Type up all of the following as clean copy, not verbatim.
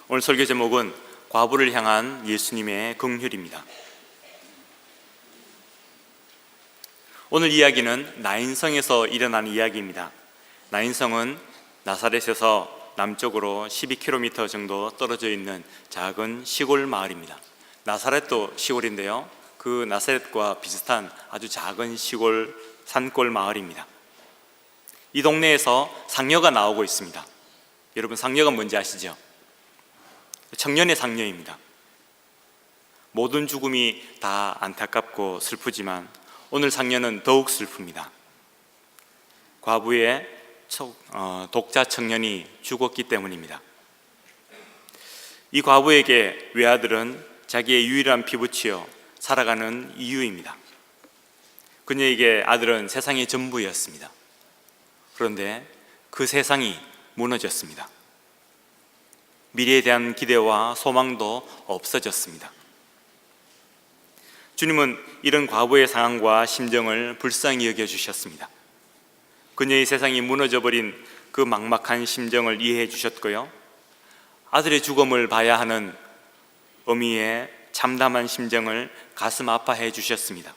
오늘 설교 제목은 과부를 향한 예수님의 긍휼입니다. 오늘 이야기는 나인성에서 일어난 이야기입니다. 나인성은 나사렛에서 남쪽으로 12km 정도 떨어져 있는 작은 시골 마을입니다. 나사렛도 시골인데요, 그 나사렛과 비슷한 아주 작은 시골 산골 마을입니다. 이 동네에서 상녀가 나오고 있습니다. 여러분, 상녀가 뭔지 아시죠? 청년의 상녀입니다. 모든 죽음이 다 안타깝고 슬프지만 오늘 상녀는 더욱 슬픕니다. 과부의 독자 청년이 죽었기 때문입니다. 이 과부에게 외아들은 자기의 유일한 피부치여 살아가는 이유입니다. 그녀에게 아들은 세상의 전부였습니다. 그런데 그 세상이 무너졌습니다. 미래에 대한 기대와 소망도 없어졌습니다. 주님은 이런 과부의 상황과 심정을 불쌍히 여겨주셨습니다. 그녀의 세상이 무너져버린 그 막막한 심정을 이해해 주셨고요, 아들의 죽음을 봐야 하는 어미의 참담한 심정을 가슴 아파해 주셨습니다.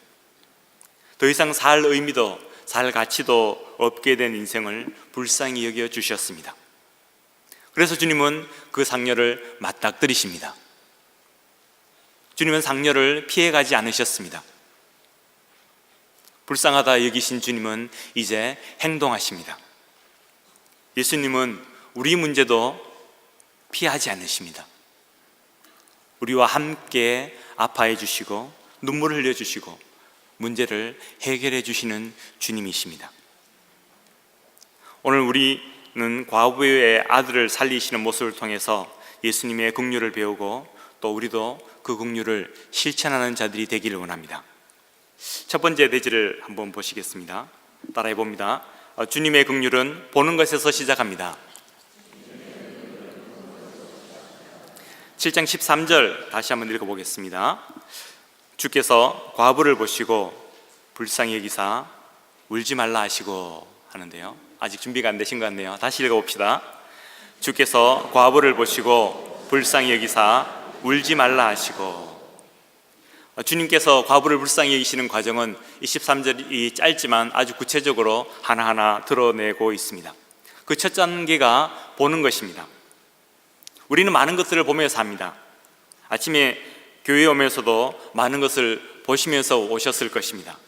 더 이상 살 의미도 살 가치도 없게 된 인생을 불쌍히 여겨주셨습니다. 그래서 주님은 그 상녀를 맞닥뜨리십니다. 주님은 상녀를 피해가지 않으셨습니다. 불쌍하다 여기신 주님은 이제 행동하십니다. 예수님은 우리 문제도 피하지 않으십니다. 우리와 함께 아파해 주시고 눈물을 흘려 주시고 문제를 해결해 주시는 주님이십니다. 오늘 우리는 과부의 아들을 살리시는 모습을 통해서 예수님의 긍휼을 배우고 또 우리도 그 긍휼을 실천하는 자들이 되기를 원합니다. 첫 번째 대지를 한번 보시겠습니다. 따라해 봅니다. 주님의 긍휼은 보는 것에서 시작합니다. 7장 13절 다시 한번 읽어보겠습니다. 주께서 과부를 보시고 불쌍히 여기사 울지 말라 하시고 하는데요, 아직 준비가 안 되신 것 같네요. 다시 읽어봅시다. 주께서 과부를 보시고 불쌍히 여기사 울지 말라 하시고. 주님께서 과부를 불쌍히 여기시는 과정은 23절이 짧지만 아주 구체적으로 하나하나 드러내고 있습니다. 그 첫 단계가 보는 것입니다. 우리는 많은 것들을 보면서 삽니다. 아침에 교회에 오면서도 많은 것을 보시면서 오셨을 것입니다.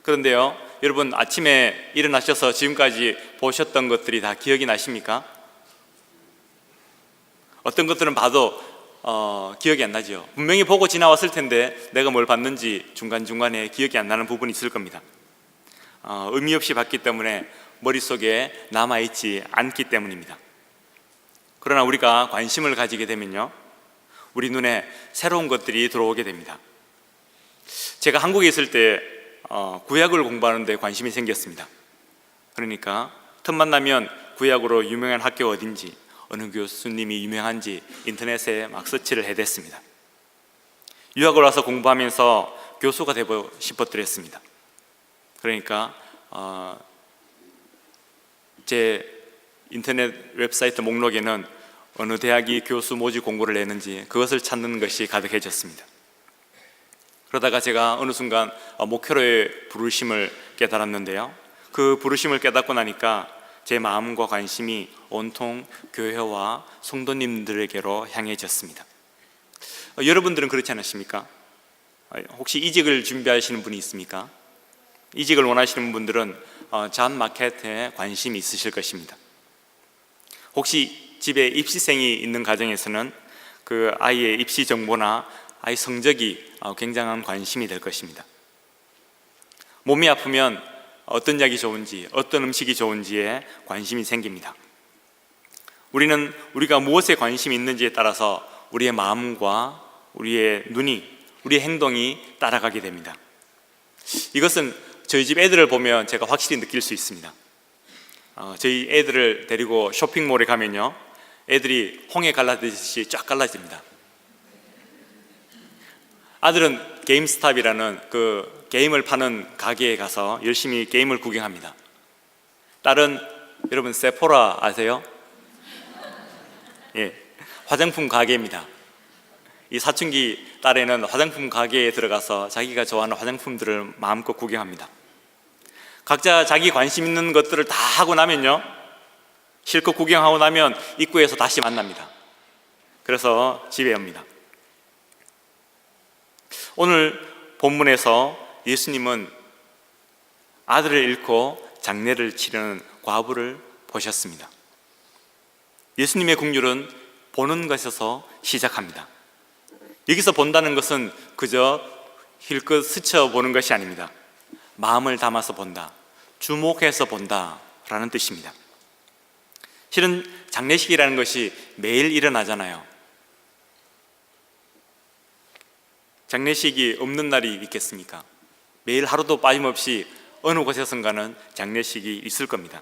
그런데요, 여러분, 아침에 일어나셔서 지금까지 보셨던 것들이 다 기억이 나십니까? 어떤 것들은 봐도 기억이 안 나죠. 분명히 보고 지나왔을 텐데 내가 뭘 봤는지 중간중간에 기억이 안 나는 부분이 있을 겁니다. 의미 없이 봤기 때문에 머릿속에 남아있지 않기 때문입니다. 그러나 우리가 관심을 가지게 되면요, 우리 눈에 새로운 것들이 들어오게 됩니다. 제가 한국에 있을 때 구약을 공부하는 데 관심이 생겼습니다. 그러니까 틈만 나면 구약으로 유명한 학교가 어딘지, 어느 교수님이 유명한지 인터넷에 막 서치를 해댔습니다. 유학을 와서 공부하면서 교수가 되고 싶었더랬습니다. 그러니까 제 인터넷 웹사이트 목록에는 어느 대학이 교수 모집 공고를 내는지 그것을 찾는 것이 가득해졌습니다. 그러다가 제가 어느 순간 목회로의 부르심을 깨달았는데요, 그 부르심을 깨닫고 나니까 제 마음과 관심이 온통 교회와 성도님들에게로 향해졌습니다. 여러분들은 그렇지 않으십니까? 혹시 이직을 준비하시는 분이 있습니까? 이직을 원하시는 분들은 잡 마켓에 관심이 있으실 것입니다. 혹시 집에 입시생이 있는 가정에서는 그 아이의 입시 정보나 아이 성적이 굉장한 관심이 될 것입니다. 몸이 아프면 어떤 약이 좋은지, 어떤 음식이 좋은지에 관심이 생깁니다. 우리는 우리가 무엇에 관심이 있는지에 따라서 우리의 마음과 우리의 눈이, 우리의 행동이 따라가게 됩니다. 이것은 저희 집 애들을 보면 제가 확실히 느낄 수 있습니다. 저희 애들을 데리고 쇼핑몰에 가면요, 애들이 홍해 갈라지듯이 쫙 갈라집니다. 아들은 게임스탑이라는 그 게임을 파는 가게에 가서 열심히 게임을 구경합니다. 딸은 여러분 세포라 아세요? 예, 화장품 가게입니다. 이 사춘기 딸에는 화장품 가게에 들어가서 자기가 좋아하는 화장품들을 마음껏 구경합니다. 각자 자기 관심 있는 것들을 다 하고 나면요, 실컷 구경하고 나면 입구에서 다시 만납니다. 그래서 집에 옵니다. 오늘 본문에서 예수님은 아들을 잃고 장례를 치르는 과부를 보셨습니다. 예수님의 국률은 보는 것에서 시작합니다. 여기서 본다는 것은 그저 힐끗 스쳐보는 것이 아닙니다. 마음을 담아서 본다, 주목해서 본다라는 뜻입니다. 실은 장례식이라는 것이 매일 일어나잖아요. 장례식이 없는 날이 있겠습니까? 매일 하루도 빠짐없이 어느 곳에선가는 장례식이 있을 겁니다.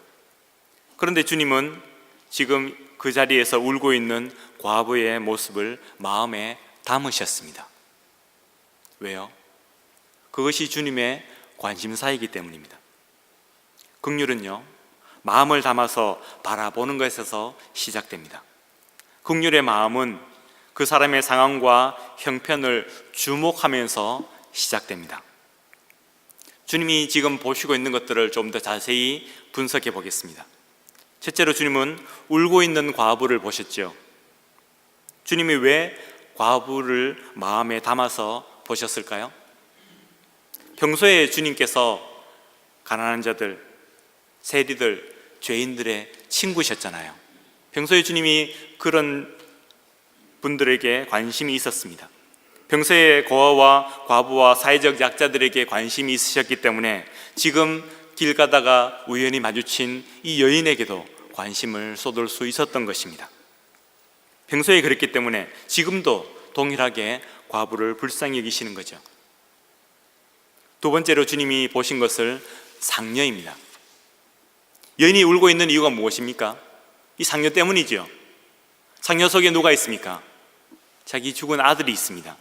그런데 주님은 지금 그 자리에서 울고 있는 과부의 모습을 마음에 담으셨습니다. 왜요? 그것이 주님의 관심사이기 때문입니다. 긍휼은요, 마음을 담아서 바라보는 것에서 시작됩니다. 긍휼의 마음은 그 사람의 상황과 형편을 주목하면서 시작됩니다. 주님이 지금 보시고 있는 것들을 좀 더 자세히 분석해 보겠습니다. 첫째로 주님은 울고 있는 과부를 보셨죠. 주님이 왜 과부를 마음에 담아서 보셨을까요? 평소에 주님께서 가난한 자들, 세리들, 죄인들의 친구셨잖아요. 평소에 주님이 그런 분들에게 관심이 있었습니다. 평소에 고아와 과부와 사회적 약자들에게 관심이 있으셨기 때문에 지금 길 가다가 우연히 마주친 이 여인에게도 관심을 쏟을 수 있었던 것입니다. 평소에 그랬기 때문에 지금도 동일하게 과부를 불쌍히 여기시는 거죠. 두 번째로 주님이 보신 것을 상녀입니다. 여인이 울고 있는 이유가 무엇입니까? 이 상녀 때문이죠. 상녀 속에 누가 있습니까? 자기 죽은 아들이 있습니다.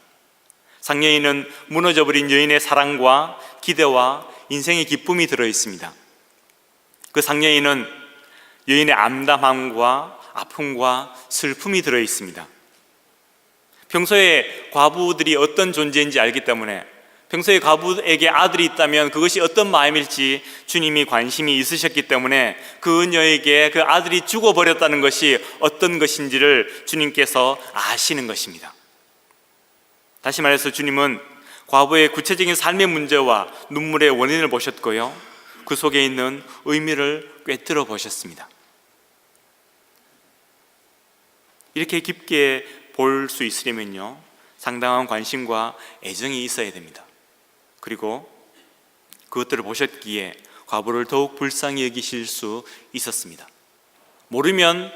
상녀에는 무너져버린 여인의 사랑과 기대와 인생의 기쁨이 들어있습니다. 그 상녀에는 여인의 암담함과 아픔과 슬픔이 들어있습니다. 평소에 과부들이 어떤 존재인지 알기 때문에, 평소에 과부에게 아들이 있다면 그것이 어떤 마음일지 주님이 관심이 있으셨기 때문에 그 은여에게 그 아들이 죽어버렸다는 것이 어떤 것인지를 주님께서 아시는 것입니다. 다시 말해서 주님은 과부의 구체적인 삶의 문제와 눈물의 원인을 보셨고요, 그 속에 있는 의미를 꿰뚫어 보셨습니다. 이렇게 깊게 볼 수 있으려면요, 상당한 관심과 애정이 있어야 됩니다. 그리고 그것들을 보셨기에 과부를 더욱 불쌍히 여기실 수 있었습니다. 모르면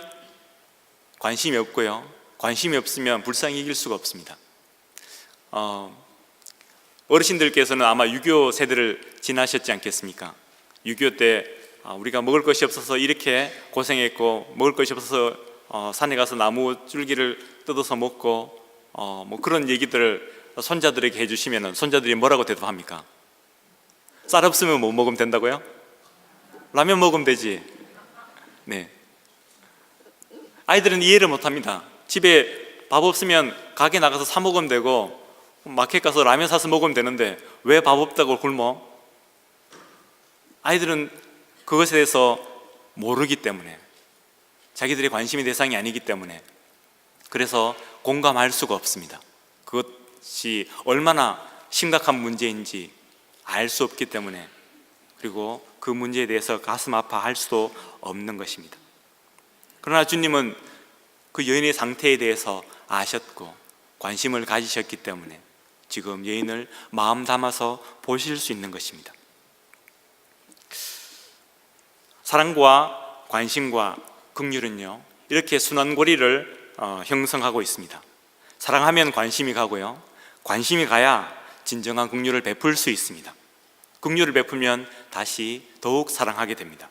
관심이 없고요, 관심이 없으면 불쌍히 여길 수가 없습니다. 어르신들께서는 아마 6.25 세대를 지나셨지 않겠습니까? 6.25 때 우리가 먹을 것이 없어서 이렇게 고생했고, 먹을 것이 없어서 산에 가서 나무 줄기를 뜯어서 먹고, 뭐 그런 얘기들을 손자들에게 해주시면 손자들이 뭐라고 대답합니까? 쌀 없으면 뭐 먹으면 된다고요? 라면 먹으면 되지. 네. 아이들은 이해를 못합니다. 집에 밥 없으면 가게 나가서 사 먹으면 되고, 마켓 가서 라면 사서 먹으면 되는데 왜 밥 없다고 굶어? 아이들은 그것에 대해서 모르기 때문에, 자기들의 관심의 대상이 아니기 때문에, 그래서 공감할 수가 없습니다. 그것이 얼마나 심각한 문제인지 알 수 없기 때문에, 그리고 그 문제에 대해서 가슴 아파할 수도 없는 것입니다. 그러나 주님은 그 여인의 상태에 대해서 아셨고 관심을 가지셨기 때문에 지금 여인을 마음 담아서 보실 수 있는 것입니다. 사랑과 관심과 긍휼은요, 이렇게 순환고리를 형성하고 있습니다. 사랑하면 관심이 가고요, 관심이 가야 진정한 긍휼을 베풀 수 있습니다. 긍휼을 베풀면 다시 더욱 사랑하게 됩니다.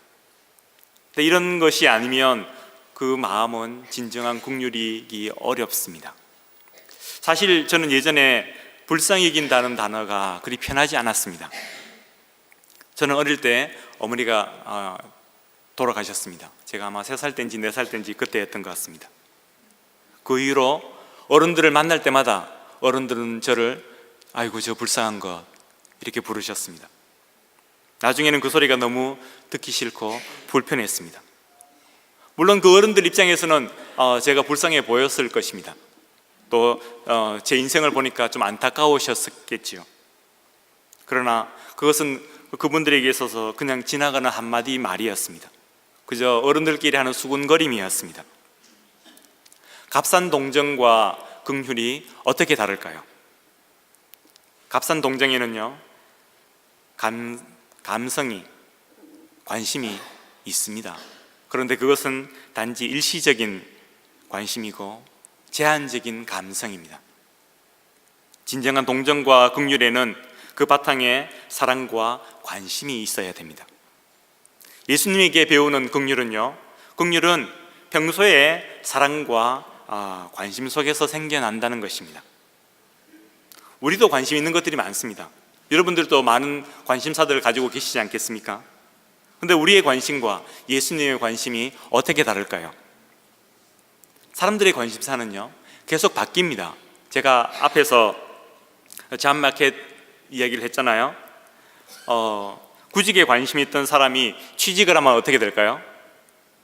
근데 이런 것이 아니면 그 마음은 진정한 긍휼이기 어렵습니다. 사실 저는 예전에 불쌍히 여긴다는 단어가 그리 편하지 않았습니다. 저는 어릴 때 어머니가 돌아가셨습니다. 제가 아마 3살 때인지 4살 때인지 그때였던 것 같습니다. 그 이후로 어른들을 만날 때마다 어른들은 저를 아이고 저 불쌍한 것 이렇게 부르셨습니다. 나중에는 그 소리가 너무 듣기 싫고 불편했습니다. 물론 그 어른들 입장에서는 제가 불쌍해 보였을 것입니다. 또 제 인생을 보니까 좀 안타까우셨겠지요. 그러나 그것은 그분들에게 있어서 그냥 지나가는 한마디 말이었습니다. 그저 어른들끼리 하는 수군거림이었습니다. 값싼 동정과 긍휼이 어떻게 다를까요? 값싼 동정에는요 감성이, 관심이 있습니다. 그런데 그것은 단지 일시적인 관심이고 제한적인 감성입니다. 진정한 동정과 긍휼에는 그 바탕에 사랑과 관심이 있어야 됩니다. 예수님에게 배우는 긍휼은요, 긍휼은 평소에 사랑과 관심 속에서 생겨난다는 것입니다. 우리도 관심 있는 것들이 많습니다. 여러분들도 많은 관심사들을 가지고 계시지 않겠습니까? 그런데 우리의 관심과 예수님의 관심이 어떻게 다를까요? 사람들의 관심사는요 계속 바뀝니다. 제가 앞에서 잡마켓 이야기를 했잖아요. 구직에 관심이 있던 사람이 취직을 하면 어떻게 될까요?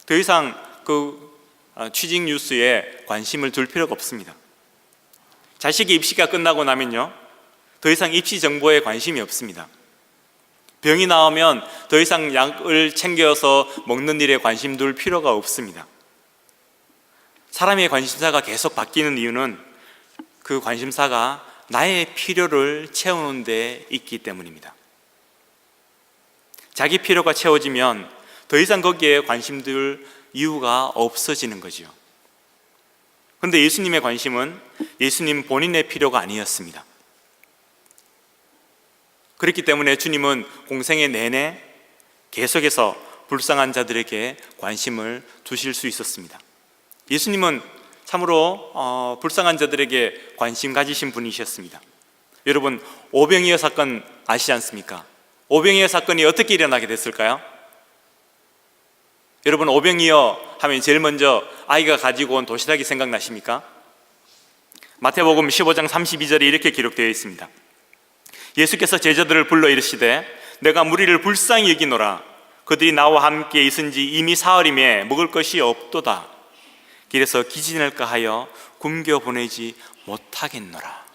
더 이상 그 취직 뉴스에 관심을 둘 필요가 없습니다. 자식의 입시가 끝나고 나면요 더 이상 입시 정보에 관심이 없습니다. 병이 나오면 더 이상 약을 챙겨서 먹는 일에 관심 둘 필요가 없습니다. 사람의 관심사가 계속 바뀌는 이유는 그 관심사가 나의 필요를 채우는 데 있기 때문입니다. 자기 필요가 채워지면 더 이상 거기에 관심 둘 이유가 없어지는 거죠. 그런데 예수님의 관심은 예수님 본인의 필요가 아니었습니다. 그렇기 때문에 주님은 공생의 내내 계속해서 불쌍한 자들에게 관심을 두실 수 있었습니다. 예수님은 참으로 불쌍한 자들에게 관심 가지신 분이셨습니다. 여러분, 오병이어 사건 아시지 않습니까? 오병이어 사건이 어떻게 일어나게 됐을까요? 여러분, 오병이어 하면 제일 먼저 아이가 가지고 온 도시락이 생각나십니까? 마태복음 15장 32절에 이렇게 기록되어 있습니다. 예수께서 제자들을 불러 이르시되 내가 무리를 불쌍히 여기노라. 그들이 나와 함께 있은지 이미 사흘임에 먹을 것이 없도다. 길에서 기진할까 하여 굶겨 보내지 못하겠노라.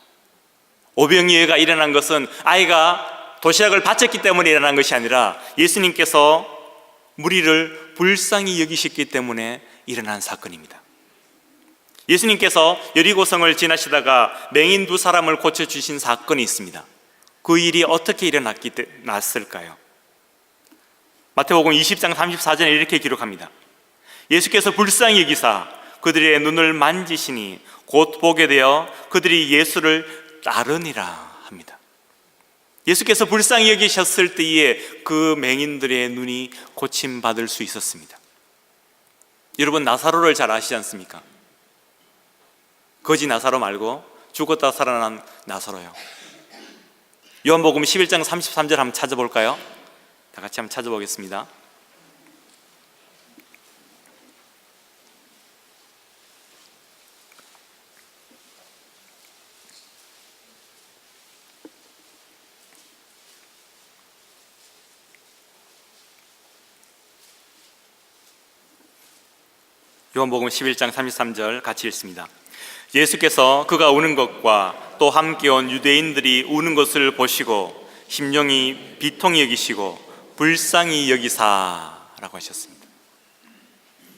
오병이어가 일어난 것은 아이가 도시락을 바쳤기 때문에 일어난 것이 아니라 예수님께서 무리를 불쌍히 여기셨기 때문에 일어난 사건입니다. 예수님께서 여리고성을 지나시다가 맹인 두 사람을 고쳐주신 사건이 있습니다. 그 일이 어떻게 일어났을까요? 마태복음 20장 34절에 이렇게 기록합니다. 예수께서 불쌍히 여기사 그들의 눈을 만지시니 곧 보게 되어 그들이 예수를 따르니라 합니다. 예수께서 불쌍히 여기셨을 때에 그 맹인들의 눈이 고침받을 수 있었습니다. 여러분, 나사로를 잘 아시지 않습니까? 거지 나사로 말고 죽었다 살아난 나사로요. 요한복음 11장 33절 한번 찾아볼까요? 다 같이 한번 찾아보겠습니다. 요한복음 11장 33절 같이 읽습니다. 예수께서 그가 우는 것과 또 함께 온 유대인들이 우는 것을 보시고 심령이 비통히 여기시고 불쌍히 여기사라고 하셨습니다.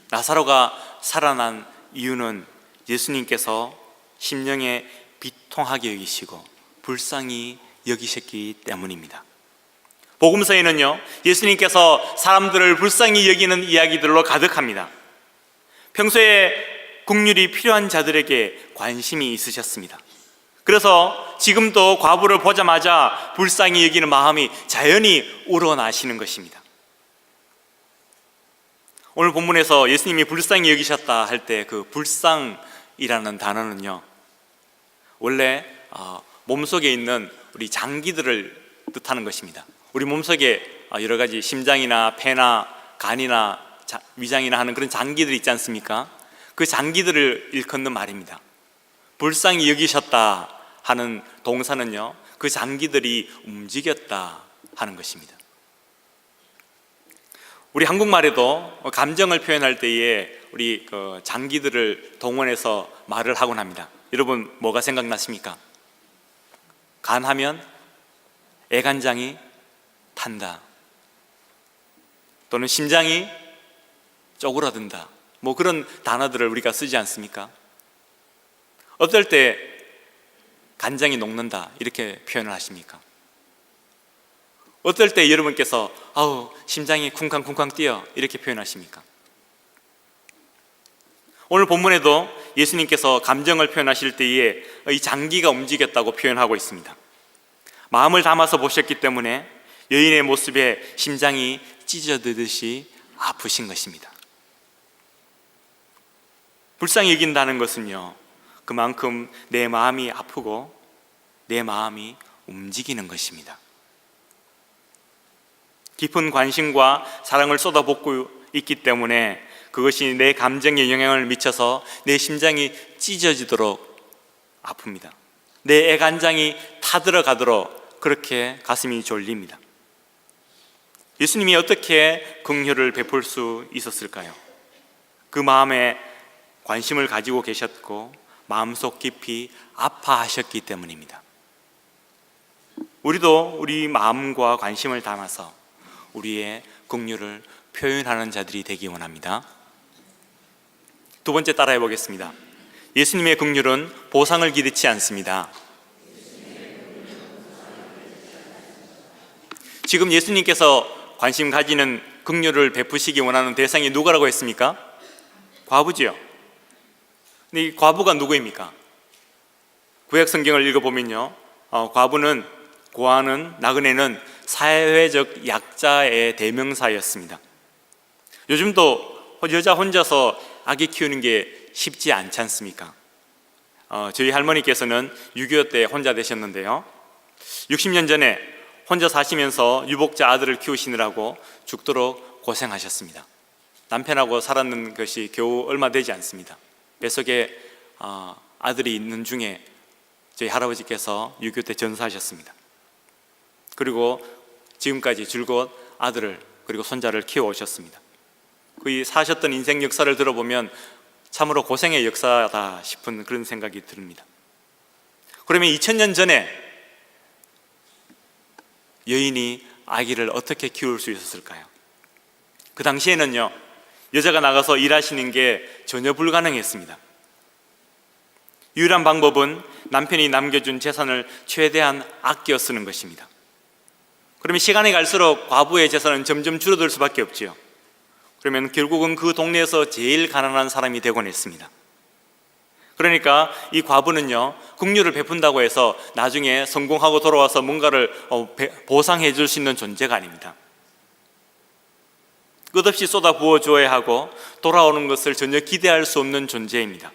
나사로가 살아난 이유는 예수님께서 심령에 비통하게 여기시고 불쌍히 여기셨기 때문입니다. 복음서에는요 예수님께서 사람들을 불쌍히 여기는 이야기들로 가득합니다. 평소에 긍휼이 필요한 자들에게 관심이 있으셨습니다. 그래서 지금도 과부를 보자마자 불쌍히 여기는 마음이 자연히 우러나시는 것입니다. 오늘 본문에서 예수님이 불쌍히 여기셨다 할 때 그 불쌍이라는 단어는요 원래 몸속에 있는 우리 장기들을 뜻하는 것입니다. 우리 몸속에 여러 가지 심장이나 폐나 간이나 위장이나 하는 그런 장기들이 있지 않습니까? 그 장기들을 일컫는 말입니다. 불쌍히 여기셨다 하는 동사는요, 그 장기들이 움직였다 하는 것입니다. 우리 한국말에도 감정을 표현할 때에 우리 그 장기들을 동원해서 말을 하곤 합니다. 여러분 뭐가 생각나십니까? 간하면 애간장이 탄다, 또는 심장이 쪼그라든다, 뭐 그런 단어들을 우리가 쓰지 않습니까? 어떨 때 간장이 녹는다 이렇게 표현을 하십니까? 어떨 때 여러분께서 아우 심장이 쿵쾅쿵쾅 뛰어 이렇게 표현하십니까? 오늘 본문에도 예수님께서 감정을 표현하실 때에 이 장기가 움직였다고 표현하고 있습니다. 마음을 담아서 보셨기 때문에 여인의 모습에 심장이 찢어지듯이 아프신 것입니다. 불쌍히 여긴다는 것은요, 그만큼 내 마음이 아프고 내 마음이 움직이는 것입니다. 깊은 관심과 사랑을 쏟아붓고 있기 때문에 그것이 내 감정에 영향을 미쳐서 내 심장이 찢어지도록 아픕니다. 내 애간장이 타들어가도록 그렇게 가슴이 졸립니다. 예수님이 어떻게 긍휼을 베풀 수 있었을까요? 그 마음에 관심을 가지고 계셨고 마음속 깊이 아파하셨기 때문입니다. 우리도 우리 마음과 관심을 담아서 우리의 긍휼을 표현하는 자들이 되기 원합니다. 두 번째 따라해 보겠습니다. 예수님의 긍휼은 보상을 기대치 않습니다. 지금 예수님께서 관심 가지는 긍휼을 베푸시기 원하는 대상이 누구라고 했습니까? 과부지요. 근데 이 과부가 누구입니까? 구약 성경을 읽어보면요, 과부는, 고아는, 나그네는 사회적 약자의 대명사였습니다. 요즘도 여자 혼자서 아기 키우는 게 쉽지 않지 않습니까? 저희 할머니께서는 6.25 때 혼자 되셨는데요, 60년 전에 혼자 사시면서 유복자 아들을 키우시느라고 죽도록 고생하셨습니다. 남편하고 살았는 것이 겨우 얼마 되지 않습니다. 뱃속에 아들이 있는 중에 저희 할아버지께서 6.25 때 전사하셨습니다. 그리고 지금까지 줄곧 아들을 그리고 손자를 키워오셨습니다. 그 사셨던 인생 역사를 들어보면 참으로 고생의 역사다 싶은 그런 생각이 듭니다. 그러면 2000년 전에 여인이 아기를 어떻게 키울 수 있었을까요? 그 당시에는요, 여자가 나가서 일하시는 게 전혀 불가능했습니다. 유일한 방법은 남편이 남겨준 재산을 최대한 아껴 쓰는 것입니다. 그러면 시간이 갈수록 과부의 재산은 점점 줄어들 수밖에 없지요. 그러면 결국은 그 동네에서 제일 가난한 사람이 되곤 했습니다. 그러니까 이 과부는요, 긍휼을 베푼다고 해서 나중에 성공하고 돌아와서 뭔가를 보상해 줄 수 있는 존재가 아닙니다. 끝없이 쏟아 부어 줘야 하고 돌아오는 것을 전혀 기대할 수 없는 존재입니다.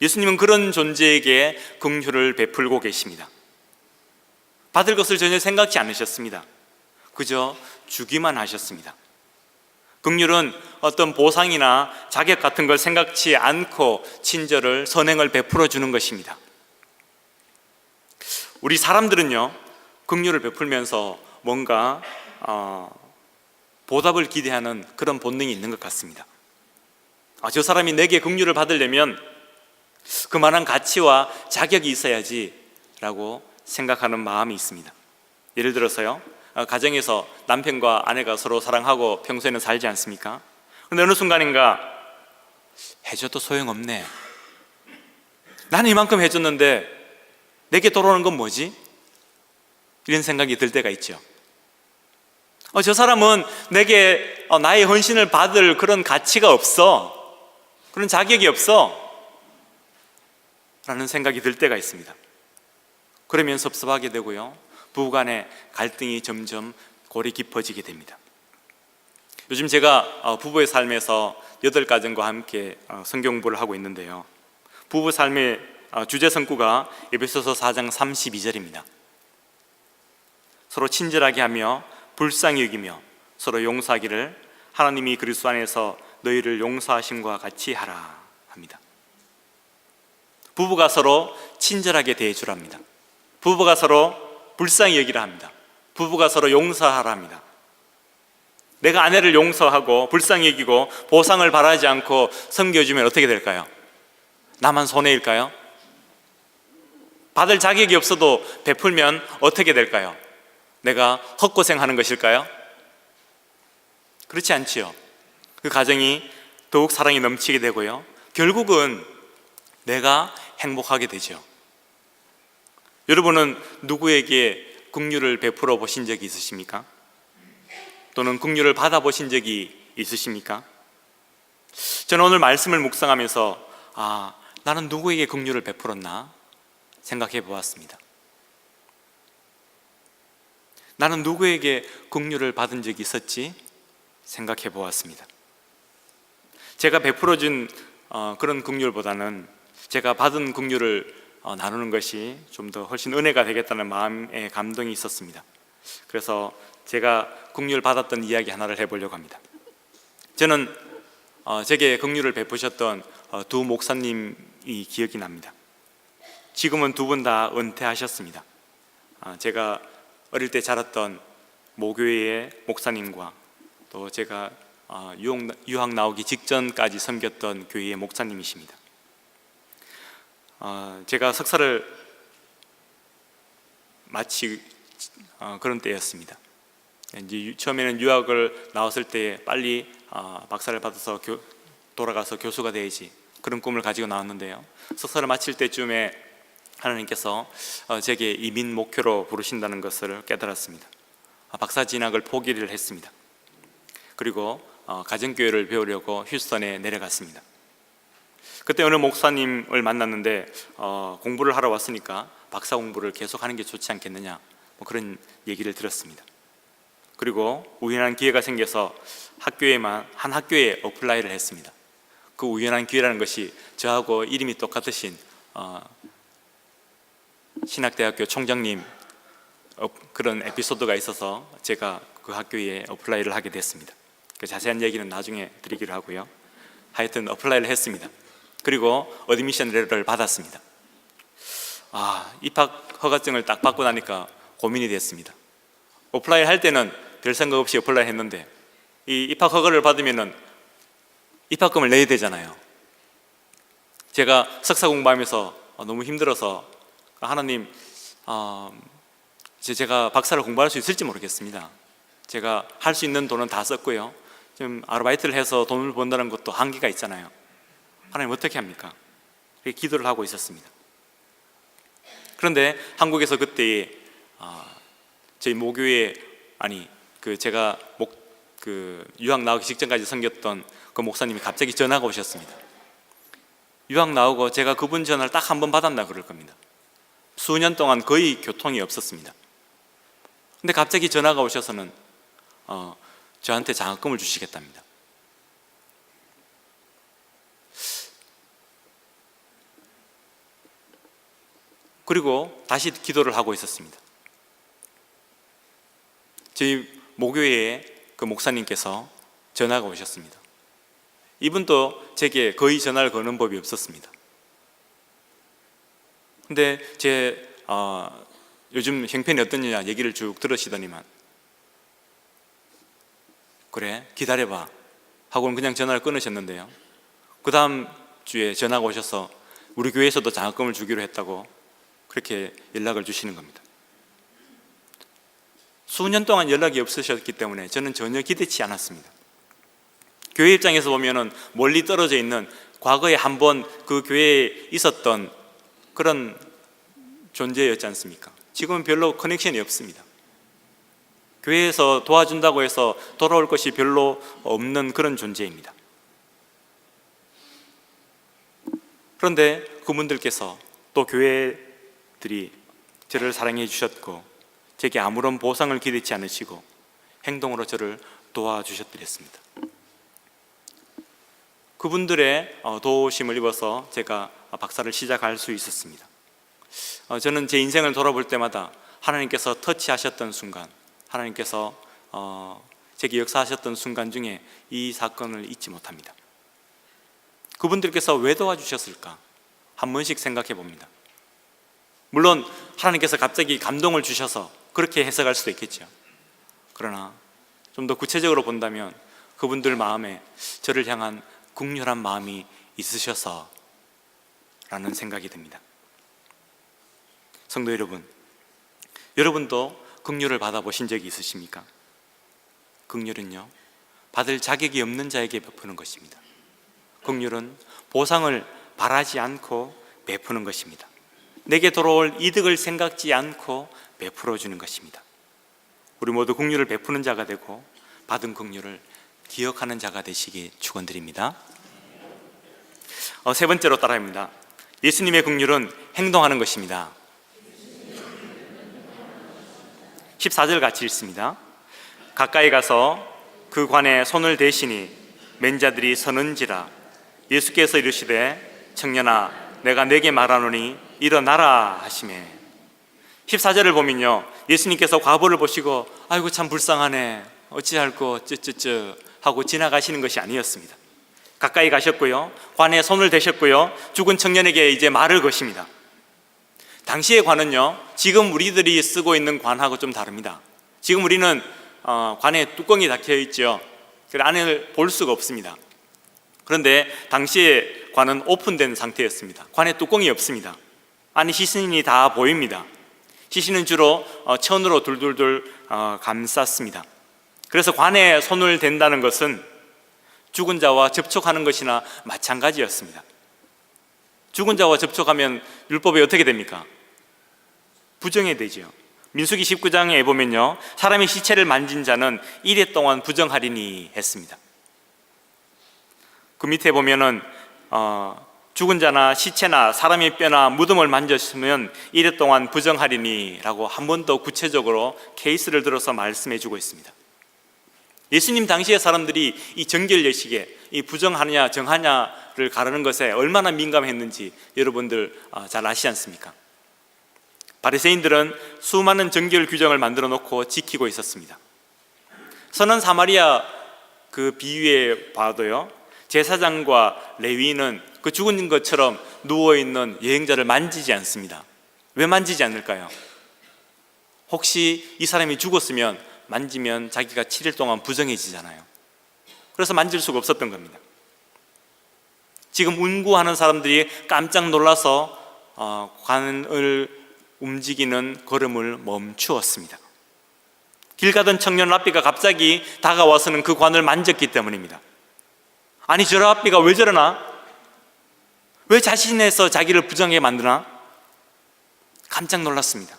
예수님은 그런 존재에게 긍휼을 베풀고 계십니다. 받을 것을 전혀 생각지 않으셨습니다. 그저 주기만 하셨습니다. 긍휼은 어떤 보상이나 자격 같은 걸 생각지 않고 친절을, 선행을 베풀어 주는 것입니다. 우리 사람들은요, 긍휼을 베풀면서 뭔가 보답을 기대하는 그런 본능이 있는 것 같습니다. 저 사람이 내게 긍휼을 받으려면 그만한 가치와 자격이 있어야지 라고 생각하는 마음이 있습니다. 예를 들어서요, 가정에서 남편과 아내가 서로 사랑하고 평소에는 살지 않습니까? 그런데 어느 순간인가 해줘도 소용없네, 나는 이만큼 해줬는데 내게 돌아오는 건 뭐지? 이런 생각이 들 때가 있죠. 저 사람은 내게 나의 헌신을 받을 그런 가치가 없어, 그런 자격이 없어 라는 생각이 들 때가 있습니다. 그러면 섭섭하게 되고요, 부부간의 갈등이 점점 골이 깊어지게 됩니다. 요즘 제가 부부의 삶에서 8가정과 함께 성경 공부를 하고 있는데요, 부부 삶의 주제 성구가 에베소서 4장 32절입니다. 서로 친절하게 하며 불쌍히 여기며 서로 용서하기를 하나님이 그리스도 안에서 너희를 용서하심과 같이 하라 합니다. 부부가 서로 친절하게 대해주랍니다. 부부가 서로 불쌍히 여기라 합니다. 부부가 서로 용서하라 합니다. 내가 아내를 용서하고 불쌍히 여기고 보상을 바라지 않고 섬겨주면 어떻게 될까요? 나만 손해일까요? 받을 자격이 없어도 베풀면 어떻게 될까요? 내가 헛고생하는 것일까요? 그렇지 않지요. 그 가정이 더욱 사랑이 넘치게 되고요, 결국은 내가 행복하게 되죠. 여러분은 누구에게 긍휼을 베풀어 보신 적이 있으십니까? 또는 긍휼을 받아 보신 적이 있으십니까? 저는 오늘 말씀을 묵상하면서 나는 누구에게 긍휼을 베풀었나 생각해 보았습니다. 나는 누구에게 긍휼을 받은 적이 있었지 생각해 보았습니다. 제가 베풀어준 그런 긍휼보다는 제가 받은 긍휼을 나누는 것이 좀 더 훨씬 은혜가 되겠다는 마음의 감동이 있었습니다. 그래서 제가 긍휼 받았던 이야기 하나를 해보려고 합니다. 저는 제게 긍휼을 베푸셨던 두 목사님이 기억이 납니다. 지금은 두 분 다 은퇴하셨습니다. 제가 어릴 때 자랐던 모교회의 목사님과 또 제가 유학 나오기 직전까지 섬겼던 교회의 목사님이십니다. 제가 석사를 마치 그런 때였습니다. 이제 처음에는 유학을 나왔을 때 빨리 박사를 받아서 돌아가서 교수가 되야지, 그런 꿈을 가지고 나왔는데요, 석사를 마칠 때쯤에 하나님께서 제게 이민 목회로 부르신다는 것을 깨달았습니다. 박사 진학을 포기를 했습니다. 그리고 가정교회를 배우려고 휴스턴에 내려갔습니다. 그때 어느 목사님을 만났는데 공부를 하러 왔으니까 박사 공부를 계속하는 게 좋지 않겠느냐, 그런 얘기를 들었습니다. 그리고 우연한 기회가 생겨서 한 학교에 어플라이를 했습니다. 그 우연한 기회라는 것이 저하고 이름이 똑같으신 신학대학교 총장님 그런 에피소드가 있어서 제가 그 학교에 어플라이를 하게 됐습니다. 그 자세한 얘기는 나중에 드리기로 하고요. 하여튼 어플라이를 했습니다. 그리고 어드미션 레터를 받았습니다. 입학 허가증을 딱 받고 나니까 고민이 됐습니다. 어플라이 할 때는 별 생각 없이 어플라이 했는데 이 입학 허가를 받으면은 입학금을 내야 되잖아요. 제가 석사 공부하면서 너무 힘들어서 하나님, 제가 박사를 공부할 수 있을지 모르겠습니다. 제가 할 수 있는 돈은 다 썼고요, 좀 아르바이트를 해서 돈을 번다는 것도 한계가 있잖아요. 하나님 어떻게 합니까? 그렇게 기도를 하고 있었습니다. 그런데 한국에서 그때 저희 모교회 제가 유학 나오기 직전까지 섬겼던 그 목사님이 갑자기 전화가 오셨습니다. 유학 나오고 제가 그분 전화를 딱 한 번 받았나 그럴 겁니다. 수년 동안 거의 교통이 없었습니다. 근데 갑자기 전화가 오셔서는 저한테 장학금을 주시겠답니다. 그리고 다시 기도를 하고 있었습니다. 저희 모교회의 그 목사님께서 전화가 오셨습니다. 이분도 제게 거의 전화를 거는 법이 없었습니다. 근데 요즘 형편이 어떠냐 얘기를 쭉 들으시더니만, 그래 기다려봐 하고는 그냥 전화를 끊으셨는데요, 그 다음 주에 전화가 오셔서 우리 교회에서도 장학금을 주기로 했다고 그렇게 연락을 주시는 겁니다. 수년 동안 연락이 없으셨기 때문에 저는 전혀 기대치 않았습니다. 교회 입장에서 보면은 멀리 떨어져 있는, 과거에 한번 그 교회에 있었던 그런 존재였지 않습니까? 지금은 별로 커넥션이 없습니다. 교회에서 도와준다고 해서 돌아올 것이 별로 없는 그런 존재입니다. 그런데 그분들께서 또 교회들이 저를 사랑해 주셨고 제게 아무런 보상을 기대치 않으시고 행동으로 저를 도와주셨더랬습니다. 그분들의 도우심을 입어서 제가 박사를 시작할 수 있었습니다. 저는 제 인생을 돌아볼 때마다 하나님께서 터치하셨던 순간, 하나님께서 제게 역사하셨던 순간 중에 이 사건을 잊지 못합니다. 그분들께서 왜 도와주셨을까? 한 번씩 생각해 봅니다. 물론 하나님께서 갑자기 감동을 주셔서 그렇게 해석할 수도 있겠죠. 그러나 좀 더 구체적으로 본다면 그분들 마음에 저를 향한 긍휼한 마음이 있으셔서 라는 생각이 듭니다. 성도 여러분, 여러분도 긍휼을 받아보신 적이 있으십니까? 긍휼은요, 받을 자격이 없는 자에게 베푸는 것입니다. 긍휼은 보상을 바라지 않고 베푸는 것입니다. 내게 돌아올 이득을 생각지 않고 베풀어 주는 것입니다. 우리 모두 긍휼을 베푸는 자가 되고 받은 긍휼을 기억하는 자가 되시기 축원드립니다. 세 번째로 따라합니다. 예수님의 긍휼은 행동하는 것입니다. 14절 같이 읽습니다. 가까이 가서 그 관에 손을 대시니 맨자들이 서는지라. 예수께서 이르시되 청년아 내가 내게 말하노니 일어나라 하시매. 14절을 보면요, 예수님께서 과부를 보시고 아이고 참 불쌍하네, 어찌할꼬 쯔쯔쯔 하고 지나가시는 것이 아니었습니다. 가까이 가셨고요, 관에 손을 대셨고요, 죽은 청년에게 이제 말을 거십니다. 당시의 관은요, 지금 우리들이 쓰고 있는 관하고 좀 다릅니다. 지금 우리는 관에 뚜껑이 닫혀 있죠. 그래서 안을 볼 수가 없습니다. 그런데 당시의 관은 오픈된 상태였습니다. 관에 뚜껑이 없습니다. 안에 시신이 다 보입니다. 시신은 주로 천으로 둘둘둘 감쌌습니다. 그래서 관에 손을 댄다는 것은 죽은 자와 접촉하는 것이나 마찬가지였습니다. 죽은 자와 접촉하면 율법이 어떻게 됩니까? 부정해되죠. 민수기 19장에 보면요, 사람의 시체를 만진 자는 1회 동안 부정하리니 했습니다. 그 밑에 보면은 죽은 자나 시체나 사람의 뼈나 무덤을 만졌으면 1회 동안 부정하리니 라고 한 번 더 구체적으로 케이스를 들어서 말씀해 주고 있습니다. 예수님 당시의 사람들이 이 정결 예식에 이 부정하느냐 정하냐를 가르는 것에 얼마나 민감했는지 여러분들 잘 아시지 않습니까? 바리새인들은 수많은 정결 규정을 만들어 놓고 지키고 있었습니다. 선한 사마리아 그 비유에 봐도요, 제사장과 레위인은 그 죽은 것처럼 누워있는 여행자를 만지지 않습니다. 왜 만지지 않을까요? 혹시 이 사람이 죽었으면 만지면 자기가 7일 동안 부정해지잖아요. 그래서 만질 수가 없었던 겁니다. 지금 운구하는 사람들이 깜짝 놀라서 관을 움직이는 걸음을 멈추었습니다. 길 가던 청년 랍비가 갑자기 다가와서는 그 관을 만졌기 때문입니다. 아니 저 랍비가 왜 저러나? 왜 자신에서 자기를 부정하게 만드나? 깜짝 놀랐습니다.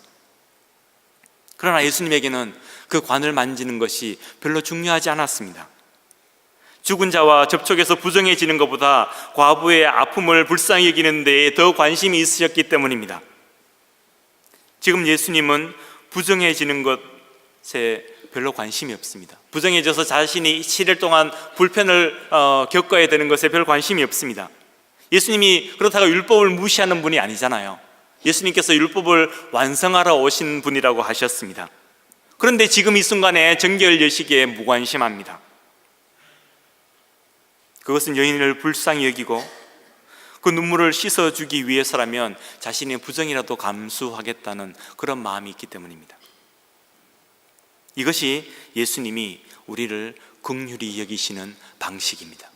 그러나 예수님에게는 그 관을 만지는 것이 별로 중요하지 않았습니다. 죽은 자와 접촉해서 부정해지는 것보다 과부의 아픔을 불쌍히 여기는 데에 더 관심이 있으셨기 때문입니다. 지금 예수님은 부정해지는 것에 별로 관심이 없습니다. 부정해져서 자신이 7일 동안 불편을 겪어야 되는 것에 별 관심이 없습니다. 예수님이 그렇다고 율법을 무시하는 분이 아니잖아요. 예수님께서 율법을 완성하러 오신 분이라고 하셨습니다. 그런데 지금 이 순간에 정결 예식에 무관심합니다. 그것은 여인을 불쌍히 여기고 그 눈물을 씻어주기 위해서라면 자신의 부정이라도 감수하겠다는 그런 마음이 있기 때문입니다. 이것이 예수님이 우리를 긍휼히 여기시는 방식입니다.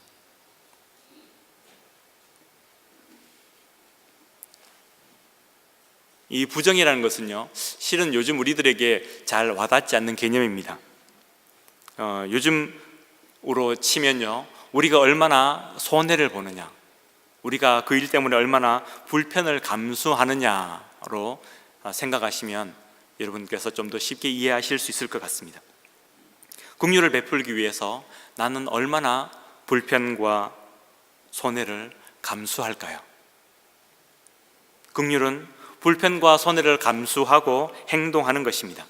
이 부정이라는 것은요, 실은 요즘 우리들에게 잘 와닿지 않는 개념입니다. 요즘으로 치면요, 우리가 얼마나 손해를 보느냐, 우리가 그 일 때문에 얼마나 불편을 감수하느냐로 생각하시면 여러분께서 좀 더 쉽게 이해하실 수 있을 것 같습니다. 긍휼을 베풀기 위해서 나는 얼마나 불편과 손해를 감수할까요? 긍휼은 불편과 손해를 감수하고 행동하는 것입니다.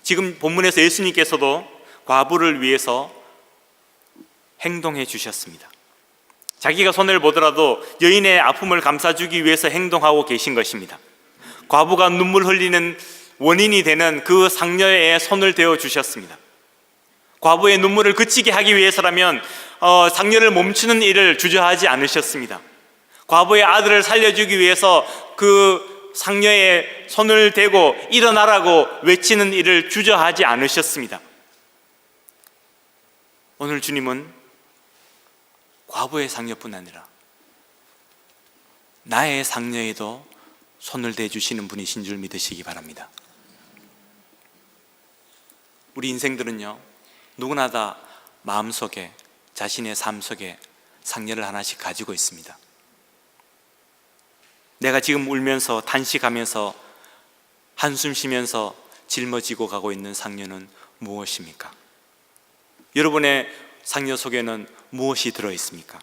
지금 본문에서 예수님께서도 과부를 위해서 행동해 주셨습니다. 자기가 손해를 보더라도 여인의 아픔을 감싸주기 위해서 행동하고 계신 것입니다. 과부가 눈물 흘리는 원인이 되는 그 상녀의 손을 대어 주셨습니다. 과부의 눈물을 그치게 하기 위해서라면 상녀를 멈추는 일을 주저하지 않으셨습니다. 과부의 아들을 살려주기 위해서 그 상녀의 손을 대고 일어나라고 외치는 일을 주저하지 않으셨습니다. 오늘 주님은 과부의 상녀뿐 아니라 나의 상녀에도 손을 대주시는 분이신 줄 믿으시기 바랍니다. 우리 인생들은요, 누구나 다 마음속에, 자신의 삶 속에 상녀를 하나씩 가지고 있습니다. 내가 지금 울면서 탄식하면서 한숨 쉬면서 짊어지고 가고 있는 상녀는 무엇입니까? 여러분의 상녀 속에는 무엇이 들어있습니까?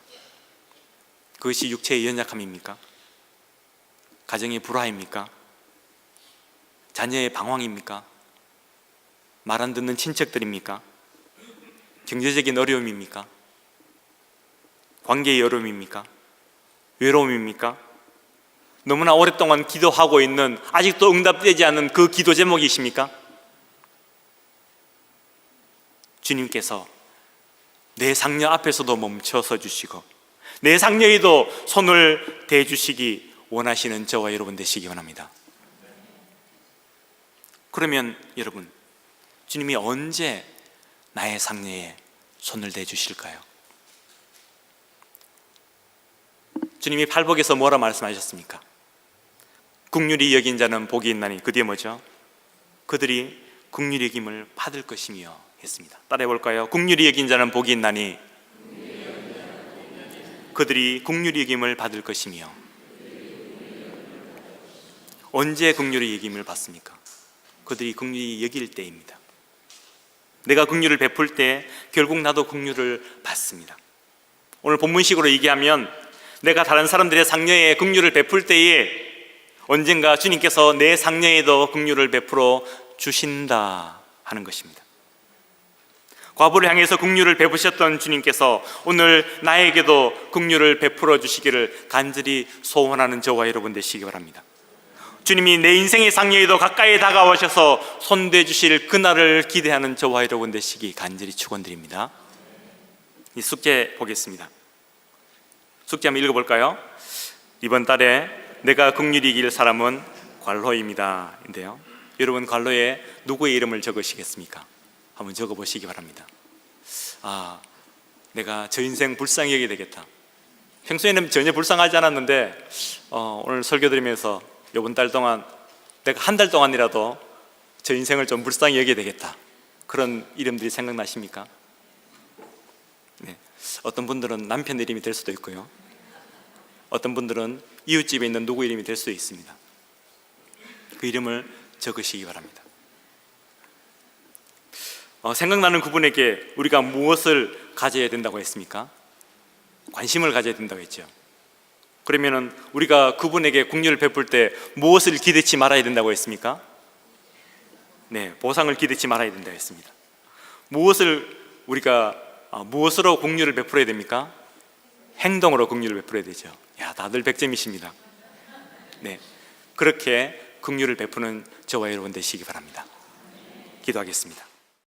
그것이 육체의 연약함입니까? 가정의 불화입니까? 자녀의 방황입니까? 말 안 듣는 친척들입니까? 경제적인 어려움입니까? 관계의 어려움입니까? 외로움입니까? 너무나 오랫동안 기도하고 있는, 아직도 응답되지 않은 그 기도 제목이십니까? 주님께서 내 상녀 앞에서도 멈춰서 주시고 내 상녀에도 손을 대주시기 원하시는 저와 여러분 되시기 원합니다. 그러면 여러분, 주님이 언제 나의 상녀에 손을 대주실까요? 주님이 팔복에서 뭐라 말씀하셨습니까? 긍휼히 여긴 자는 복이 있나니, 그 뒤에 뭐죠? 그들이 긍휼히 여김을 받을 것이며 했습니다. 따라해 볼까요? 긍휼히 여긴 자는 복이 있나니 그들이 긍휼히 여김을 받을 것이며. 언제 긍휼히 여김을 받습니까? 그들이 긍휼히 여길 때입니다. 내가 긍휼을 베풀 때 결국 나도 긍휼을 받습니다. 오늘 본문식으로 얘기하면 내가 다른 사람들의 상녀에 긍휼을 베풀 때에 언젠가 주님께서 내 상녀에도 긍휼을 베풀어 주신다 하는 것입니다. 과부를 향해서 긍휼을 베푸셨던 주님께서 오늘 나에게도 긍휼을 베풀어 주시기를 간절히 소원하는 저와 여러분 되시기 바랍니다. 주님이 내 인생의 상녀에도 가까이 다가오셔서 손대 주실 그날을 기대하는 저와 여러분 되시기 간절히 축원드립니다. 이 숙제 보겠습니다. 숙제 한번 읽어볼까요? 이번 달에 내가 긍휼히 이길 사람은 관로입니다 인데요, 여러분 관로에 누구의 이름을 적으시겠습니까? 한번 적어보시기 바랍니다. 내가 저 인생 불쌍히 여기게 되겠다. 평소에는 전혀 불쌍하지 않았는데 오늘 설교 드리면서 이번 달 동안 내가 한 달 동안이라도 저 인생을 좀 불쌍히 여기게 되겠다. 그런 이름들이 생각나십니까? 네. 어떤 분들은 남편 이름이 될 수도 있고요, 어떤 분들은 이웃집에 있는 누구 이름이 될 수도 있습니다. 그 이름을 적으시기 바랍니다. 생각나는 그분에게 우리가 무엇을 가져야 된다고 했습니까? 관심을 가져야 된다고 했죠. 그러면은 우리가 그분에게 긍휼을 베풀 때 무엇을 기대치 말아야 된다고 했습니까? 네, 보상을 기대치 말아야 된다고 했습니다. 무엇으로 긍휼을 베풀어야 됩니까? 행동으로 긍휼을 베풀어야 되죠. 다들 100점이십니다. 네, 그렇게 긍휼을 베푸는 저와 여러분 되시기 바랍니다. 기도하겠습니다.